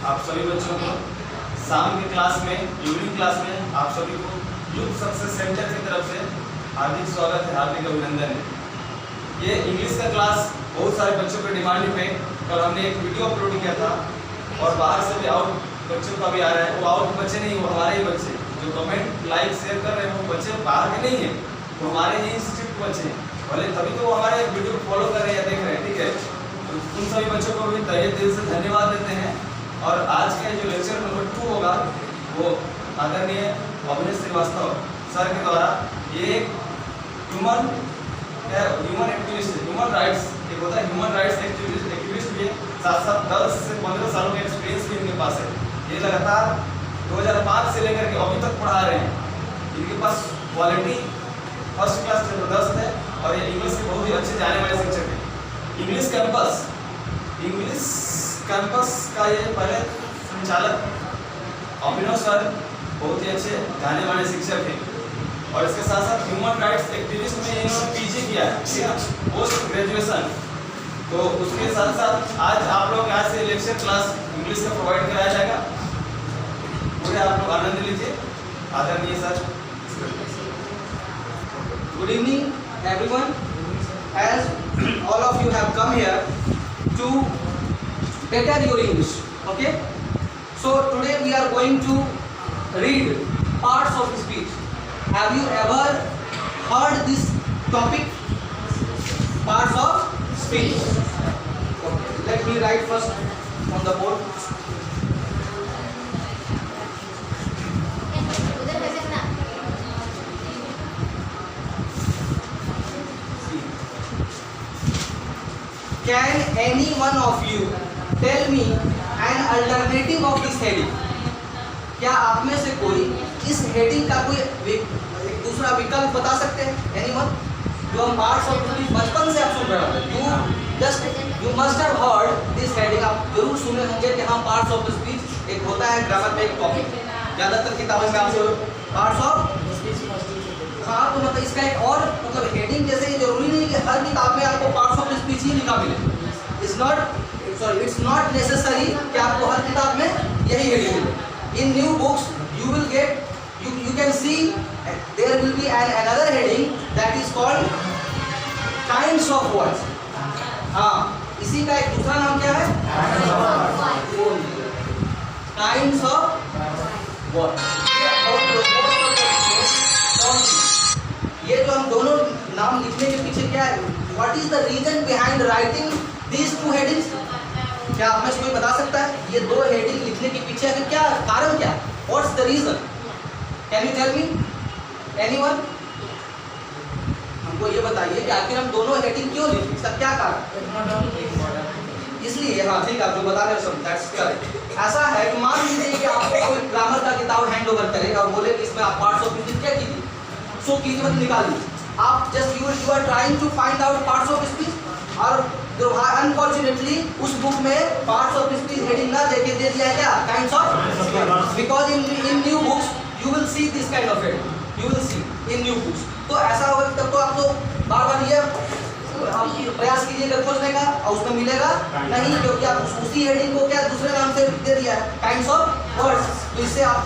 आप सभी बच्चों को शाम की क्लास में, इवनिंग क्लास में आप सभी को यूथ सक्सेस सेंटर की तरफ से हार्दिक स्वागत है, हार्दिक अभिनंदन है। ये इंग्लिश का क्लास बहुत सारे बच्चों के डिमांड पे कल हमने एक वीडियो अपलोड किया था और बाहर से भी आउट बच्चों का भी आ रहा है। वो आउट बच्चे नहीं, वो हमारे ही बच्चे जो कमेंट लाइक शेयर कर रहे हैं वो बच्चे बाहर के नहीं हैं, वो हमारे ही इंस्टीट्यूट के बच्चे हैं। भले तभी तो वो हमारे वीडियो को फॉलो कर रहे हैं या देख रहे हैं, ठीक है। तो उन सभी बच्चों को भी तहे दिल से धन्यवाद देते हैं। और आज का जो लेक्चर नंबर 2 होगा वो आदरणीय अविनाश श्रीवास्तव सर के द्वारा, ये एक ह्यूमन एक्टिविस्ट, ह्यूमन राइट्स, एक होता है ह्यूमन राइट्स एक्टिविस्ट भी, साथ साथ 10 से 15 सालों का एक्सपीरियंस भी इनके पास है। ये लगातार 2005 से लेकर के अभी तक पढ़ा रहे हैं। इनके पास क्वालिटी फर्स्ट क्लास जबरदस्त है और ये इंग्लिश के बहुत ही अच्छे जाने वाले शिक्षक हैं। इंग्लिश कैंपस का ये पहले संचालक अभिनव सर बहुत ही अच्छे जाने वाले शिक्षक हैं और इसके साथ साथ ह्यूमन राइट्स एक्टिविस्ट में इन्होंने पीजी किया है, पोस्ट ग्रेजुएशन। तो उसके साथ साथ आज आप लोग आज से लेक्चर क्लास इंग्लिश का प्रोवाइड कराया जाएगा, पूरे आप लोग आनंद लीजिए। आदरणीय sir. Good evening everyone. As all of you have come here to better your English, okay? So today we are going to read parts of speech. Have you ever heard this topic? Parts of speech. Okay. Let me write first on the board. Can any one of you tell me an alternative of this heading? क्या आप में से कोई इस heading का कोई एक दूसरा विकल्प बता सकते हैं? Anyone? जो हम पार्ट्स ऑफ स्पीच बचपन से आप सुन रहे हैं, you must have heard this heading. आप जरूर सुने होंगे कि हाँ पार्ट्स ऑफ स्पीच एक होता है ग्रामर में एक टॉपिक, ज़्यादातर किताबों में आपसे पार्ट्स ऑफ स्पीच। हाँ, तो मतलब इसका एक और मतलब हेडिंग जैसे ये जरूरी नहीं कि हर किताब में आपको पार्ट्स ऑफ स्पीच ही लिखा मिले। इट्स नॉट नेसेसरी कि आपको हर किताब में यही हेडिंग मिले। In new books you will get you can see there will be another heading that is called kinds of words. हाँ, इसी का एक दूसरा नाम क्या है? kinds of words. ये जो हम दोनों नाम लिखने के पीछे क्या है? What is the reason behind writing these two headings? क्या आप में से कोई बता सकता है ये दो हेडिंग लिखने के पीछे आखिर क्या कारण क्या? What's the reason? Can you tell me? Anyone? हमको ये बताइए कि आखिर हम दोनों हेडिंग क्यों लिखे, इसका क्या कारण? इसलिए हाँ ठीक है, आप जो बता रहे हो सब दैट्स करेक्ट। ऐसा है कि मान लीजिए कि आपको कोई ग्रामर का किताब हैंड ओवर करेगा और बोले कि इसमें आप पार्ट्स ऑफ स्पीच क्या कीजिए, सो कीजिए मतलब निकाल लीजिए। आप just you are trying to find out parts of speech और अनफॉर्चुनेटली उस बुक में पार्ट्स ऑफ स्पीच हेडिंग ना देके दे दिया है क्या? Kinds of. Because in new books you will see this kind of heading, you will see in new books. तो ऐसा होगा तब तो आप तो बार बार ये आप प्रयास कीजिएगा खोजने का और उसमें मिलेगा नहीं, क्योंकि आप उसी हेडिंग को क्या दूसरे नाम से दे दिया है, काइंड्स ऑफ वर्ड्स। तो इससे आप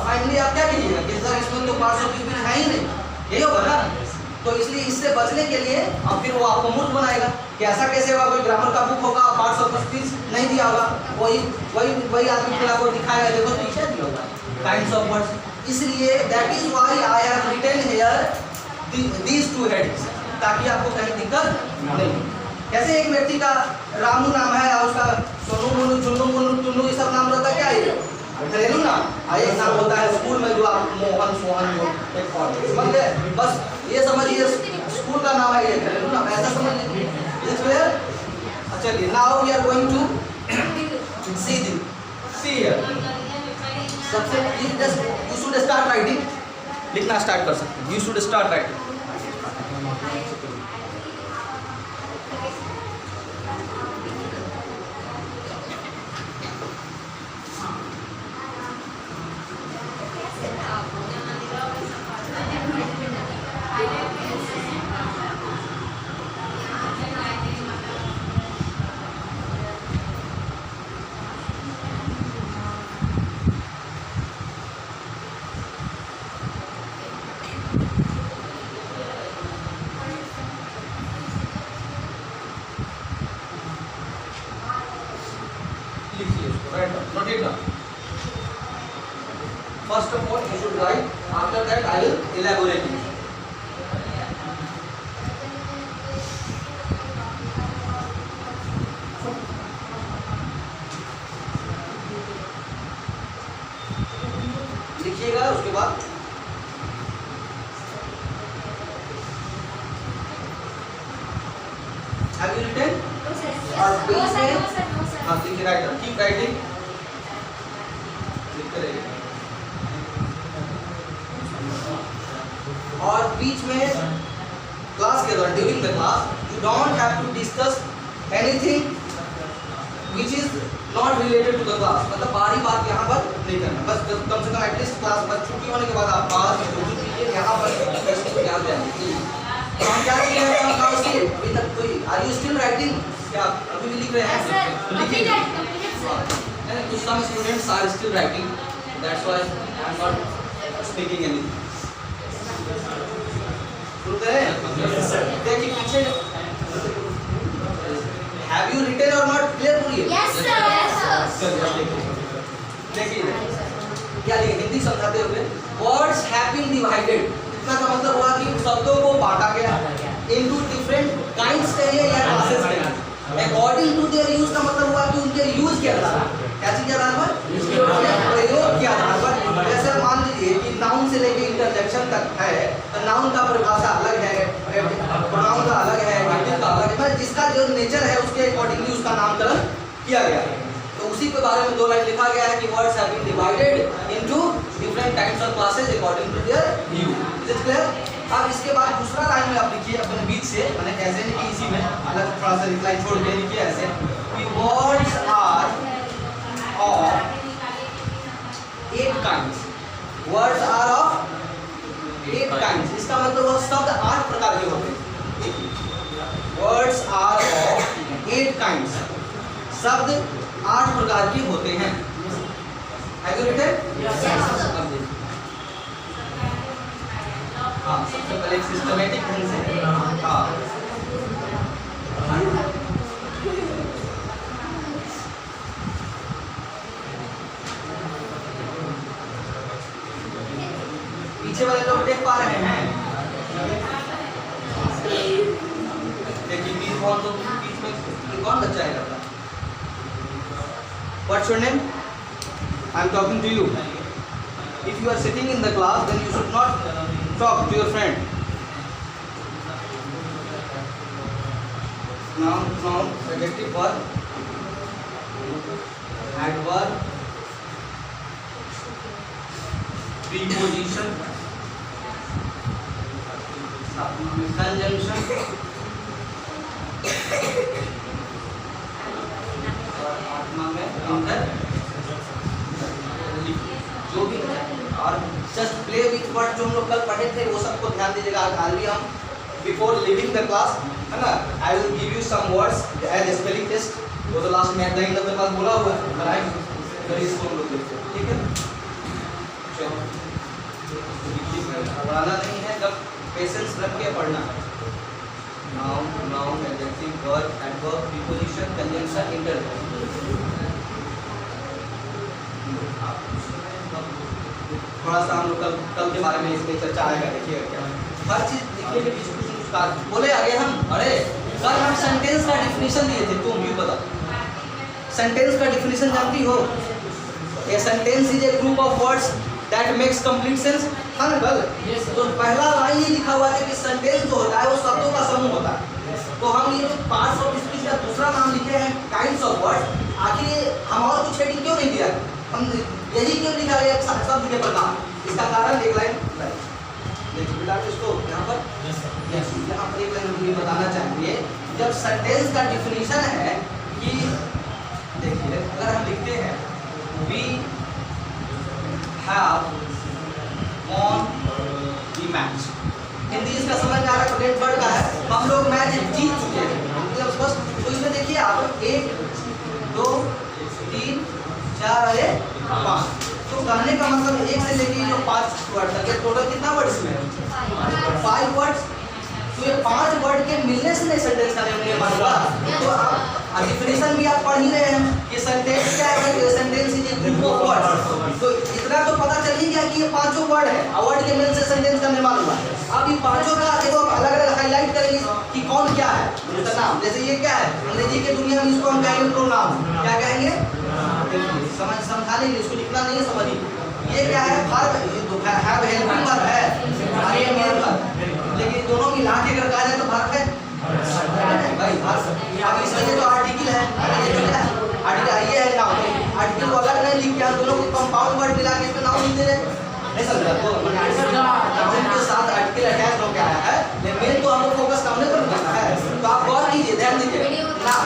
फाइनली आप क्या कीजिएगा कि सर इसमें तो पार्ट्स ऑफ स्पीच है ही नहीं, यही होगा ना। तो इसलिए इससे बचने के लिए अब फिर वो आपको मूर्ख बनाएगा कि ऐसा कैसे होगा, कोई ग्रामर का बुक होगा पार्ट्स ऑफ स्पीच नहीं दिया होगा, वही आदमी फिर आपको दिखाएगा देखो पीछे दिया होगा काइंड्स ऑफ वर्ड्स। इसलिए that is why I have written here these two headings, ताकि आपको कहीं दिक्कत नहीं। कैसे एक व्यक्ति का रामू नाम है और उसका सोनू मोनू चुन्नू मोनू टुन्नू ये सब नाम रहता है, क्या है घरेलू नाम। एक नाम होता है स्कूल में जो आप मोहन सोहन समझ गए, बस ये समझिए स्कूल का नाम है, ये घरेलू नाम ऐसा समझ लीजिए। चलिए now we are going to see here. सबसे यू शुड स्टार्ट राइटिंग, लिखना स्टार्ट कर सकते हैं। You should start writing. लिखिए इसको, write down, note it down. First of all you should write, after that I will elaborate it. लिखिएगा उसके बाद have you written और बीच में हाँ लिखिए, राइट कीप राइटिंग, लिखते रहिए। और बीच में क्लास के दौरान during the class you don't have to discuss anything which is not related to the class, मतलब बाहरी बात यहाँ पर नहीं करना, बस कम से कम एटलीस्ट क्लास बस छुट्टी होने के बाद आप क्लास में जो कीजिए यहाँ पर कैसे क्या जाएंगे। तो हम क्या लिख रहे हैं नाउ सी अभी तक कोई आर यू स्टिल राइटिंग, क्या अभी भी लिख रहे हैं? लिखिए। कुछ some students are still writing, that's why I am not speaking anything. शुरू करें? देखिए पीछे Have you written or not? Clear पूरी है? Yes sir. Yes sir. चलिए देखिए क्या लिखे हिंदी समझाते हुए, words have been divided, इतना का मतलब हुआ कि शब्दों को बांटा गया into different kinds कहिए या classes कहिए, according to their use का मतलब हुआ कि उनके यूज के आधार पर, क्या चीज के आधार पर? प्रयोग के आधार पर। जैसे मान लीजिए कि नाउन से लेके इंटरजेक्शन तक है, तो नाउन का परिभाषा अलग है, प्रोनाउन का अलग है, एडजेक्टिव का अलग है, जिसका जो नेचर है उसके अकॉर्डिंगली उसका नामकरण किया गया है। तो उसी के बारे में दो लाइन लिखा गया है कि words have been divided into different types of classes according to their use. Is it clear? अब इसके बाद दूसरा लाइन में आप लिखिए अपने बीच से, मैंने ऐसे नहीं कि इसी में अलग थोड़ा सा लाइन छोड़ के लिखिए ऐसे कि words are of 8 kinds, words are of 8 kinds, इसका मतलब वो शब्द 8 प्रकार के होते हैं। वर्ड्स आर ऑफ 8 kinds, शब्द 8 प्रकार के होते हैं। Have you written? Yes. हाँ, सबसे पहले एक सिस्टमेटिक ढंग से हाँ पीछे वाले लोग देख पा रहे हैं? देखिए बीच कौन, तो बीच में कौन बच्चा है अपना? What's your name? I'm talking to you. If you are sitting in the class, then you should not talk to your friend. Noun, adjective, verb, adverb, preposition, conjunction, और आत्मा में इंटर, जो भी और जस्ट प्ले विथ वर्ड जो हम लोग कल पढ़े थे वो सबको ध्यान दीजिएगा। आज भी हम बिफोर लिविंग द क्लास है ना, I will give you some words as spelling test, वो तो लास्ट में at the end of the class बोला हुआ है, राइट? तो इसको हम लोग देखते हैं, ठीक है? चलो घबराना नहीं है, जब पेशेंस रख के पढ़ना है। Noun, adjective, verb, adverb, preposition, conjunction, interjection. थोड़ा सा हम लोग कल के बारे में इसमें चर्चा आएगा, देखिएगा क्या हर चीज लिखने के पीछे कुछ काज बोले आगे हम। अरे कल हम सेंटेंस का डिफिनीशन दिए थे, तुम भी बता सेंटेंस का डिफिनीशन जानती हो? A sentence is a group of words that makes complete sense. हाँ ना कल? तो पहला लाइन ये लिखा हुआ है कि सेंटेंस जो होता है वो शब्दों का समूह होता है। तो हम ये पार्ट्स ऑफ स्पीच का दूसरा नाम लिखे हैं काइंड्स ऑफ वर्ड्स। आखिर हम और कुछ हेडिंग क्यों नहीं दिया? हम यही क्यों लिखा है शब्द के प्रकार? इसका कारण एक लाइन देखिए बेटा, इसको यहाँ पर यहाँ पर एक लाइन मुझे बताना चाहिए। जब सेंटेंस का डिफिनीशन है कि देखिए अगर हम लिखते हैं we have won the match, Hindi इसका समझ में आ रहा है, प्रेजेंट वर्ड का है, हम लोग मैच जीत चुके हैं मतलब स्पष्ट। तो इसमें देखिए आप 1 2 3 4 और 5, तो कहने का मतलब 1 से लेके 5 वर्ड तक टोटल कितना वर्ड इसमें? 5 वर्ड्स। तो ये 5 वर्ड के मिलने से नहीं सेंटेंस का निर्माण हुआ। तो आप डिफिनीशन भी आप पढ़ ही रहे हैं कि सेंटेंस क्या है? ये पांचों वर्ड है, वर्ड के मेल से सेंटेंस का निर्माण हुआ। अब ये पांचों का देखो अलग अलग हाईलाइट करेंगे कि कौन क्या है उसका नाम। जैसे ये क्या है, अंग्रेजी के दुनिया में इसको हम कहेंगे प्रोनाउन। क्या कहेंगे? समझा नहीं, इसको लिखना नहीं है, समझिए। ये क्या है? वर्ब, ये तो हैव हेल्पिंग वर्ब है, आई एम मेन वर्ब। लेकिन दोनों मिला के अगर कहा जाए तो वर्ब है भाई, वर्ब। अब इसमें तो आर्टिकल है, आर्टिकल ये है नाउन। आर्टिकल को अलग नहीं लिख के हम दोनों को कंपाउंड वर्ड मिला के इसको नाउन लिख दे रहे, नहीं समझा? तो नाउन के साथ आर्टिकल अटैच होकर आया है, लेकिन मेन तो हमको फोकस सामने पर करना है। तो आप गौर कीजिए, ध्यान दीजिए ना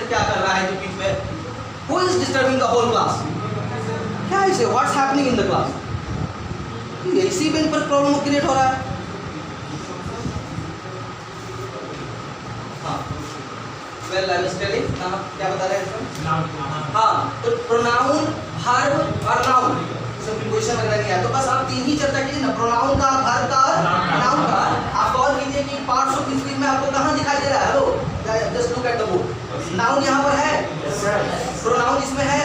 क्या कर रहा है जो बीच में। Who is disturbing the whole class? क्या है इसे? What's happening in the class? इसी में पर प्रॉब्लम क्रिएट हो रहा है। हाँ, well, I was telling, क्या बता रहे हैं इसमें? हाँ, तो प्रोनाउन, वर्ब और नाउन सब प्रीपोजिशन वगैरह नहीं है, तो बस आप तीन ही चर्चा कीजिए ना, प्रोनाउन का, वर्ब का और नाउन का। आप गौर कीजिए कि पार्ट्स ऑफ स्पीच में आपको कहाँ दिखाई दे रहा है? Hello, just look at the book. Noun यहाँ पर है, प्रोनाउन इसमें है,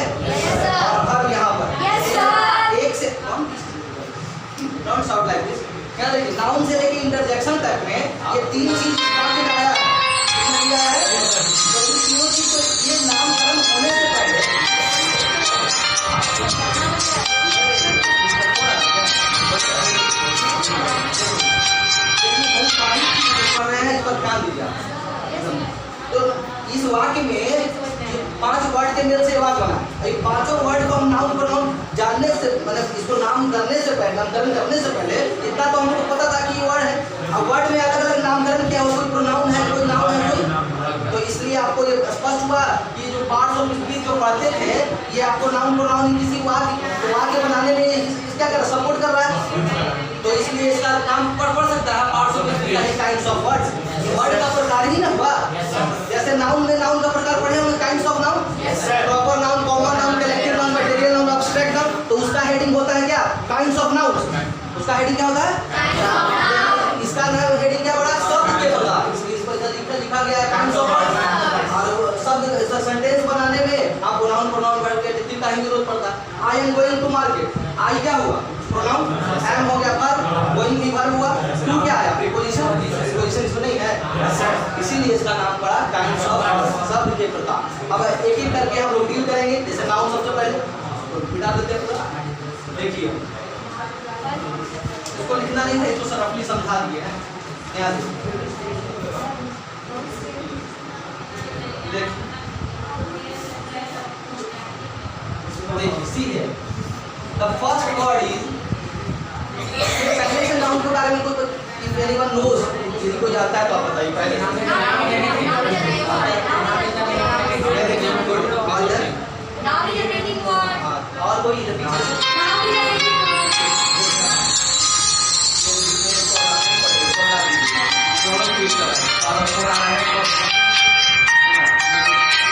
और वर्ब यहाँ पर। एक से डोंट शाउट लाइक दिस। क्या देखिए, नाउन से लेके इंटरजेक्शन तक में ये तीन चीज आया है। तो इन तीनों चीज को ये नामकरण होने से पहले पढ़ रहे हैं, इस पर ध्यान दीजिए। तो इस वाक्य में पांच वर्ड के मेल से वाक्य बना। ये पांचों वर्ड को हम नाउन प्रोनाउन जानने से, मतलब इसको नाम करने से पहले, नामकरण करने से पहले इतना तो हमको पता था कि ये वर्ड है। अब वर्ड में अलग अलग नामकरण क्या हो, कोई प्रोनाउन है, कोई नाउन है, कोई। तो इसलिए आपको ये स्पष्ट हुआ कि जो पार्ट्स ऑफ स्पीच जो पढ़ते थे, ये आपको नाउन प्रोनाउन किसी वाक्य बनाने में क्या कर सपोर्ट कर रहा है। तो इसलिए इसका नाम पढ़ सकता है, parts of speech, kinds of words. Word का प्रकार ही ना हुआ। जैसे नाउन में नाउन का प्रकार पढ़े होंगे, kinds of noun, proper noun, common noun, collective noun, material noun, abstract noun. तो उसका हेडिंग होता है क्या? Kinds of noun. उसका हेडिंग क्या होता है? इसका हेडिंग क्या बड़ा? शब्द के प्रकार। इस पर लिखा गया है काइंड्स ऑफ वर्ड्स। और शब्द सेंटेंस बनाने में आपको नाउन प्रोनाउन वर्ड के डिटेल का ही जरूरत पड़ता है। I am going to market, I क्या हुआ? प्रोनाउन। एम हो गया वर्ब, गोइंग भी वर्ब हुआ। टू क्या आया? प्रीपोजिशन। प्रीपोजिशन इसमें नहीं है, इसीलिए इसका नाम पड़ा काइंड्स ऑफ, शब्द के प्रकार। अब एक एक करके हम लोग डील करेंगे। जैसे नाउन सबसे पहले तो बिठा देते हैं पूरा। देखिए, इसको लिखना नहीं है, इसको रफली समझा दिए हैं। ध्यान देखिए, सीधे द फर्स्ट वर्ड इज, पहले से नाउन के बारे में कोई इफ एनीवन नोज, यदि कोई जानता है तो आप बताइए। पहले नाउन और कोई इधर पीछे दोनों